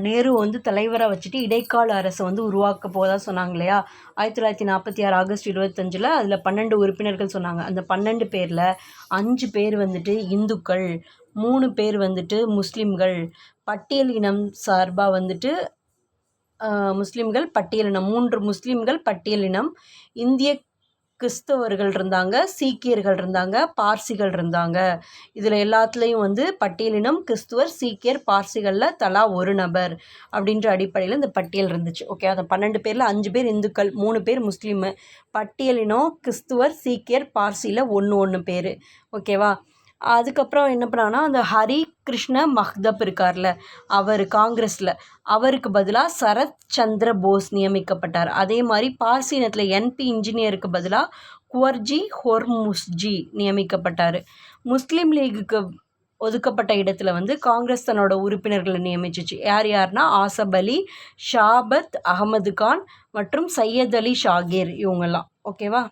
நேரு வந்து தலைவராக வச்சுட்டு இடைக்கால அரசை வந்து உருவாக்க போதா சொன்னாங்க இல்லையா? 1946 ஆகஸ்ட் 25 அதில் 12 உறுப்பினர்கள் சொன்னாங்க. அந்த 12 பேரில் 5 பேர் வந்துட்டு இந்துக்கள், 3 பேர் வந்துட்டு முஸ்லீம்கள், பட்டியலினம் சார்பாக வந்துட்டு முஸ்லீம்கள் பட்டியலினம், 3 முஸ்லீம்கள் பட்டியலினம், இந்திய கிறிஸ்தவர்கள் இருந்தாங்க, சீக்கியர்கள் இருந்தாங்க, பார்சிகள் இருந்தாங்க. இதில் எல்லாத்துலேயும் வந்து பட்டியலினம், கிறிஸ்துவர், சீக்கியர், பார்சிகளில் தலா ஒரு நபர் அப்படின்ற அடிப்படையில் இந்த பட்டியல் இருந்துச்சு. ஓகே, அந்த 12 பேரில் 5 பேர் இந்துக்கள், 3 பேர் முஸ்லீமு, பட்டியலினம், கிறிஸ்துவர், சீக்கியர், பார்சியில் 1 பேர். ஓகேவா? அதுக்கப்புறம் என்ன பண்ணாங்கன்னா, அந்த ஹரி கிருஷ்ண மஹ்தப் இருக்கார்ல, அவர் காங்கிரஸில், அவருக்கு பதிலாக சரத் சந்திர போஸ் நியமிக்கப்பட்டார். அதே மாதிரி பார்சி இனத்தில் என்பி இன்ஜினியருக்கு பதிலாக குவர்ஜி ஹொர்முஸ்ஜி நியமிக்கப்பட்டார். முஸ்லீம் லீகுக்கு ஒதுக்கப்பட்ட இடத்துல வந்து காங்கிரஸ் தன்னோட உறுப்பினர்களை நியமிச்சிச்சு. யார்னா ஆசப் அலி, ஷாபத் அகமது கான் மற்றும் சையத் அலி ஷாகீர், இவங்கெல்லாம். ஓகேவா?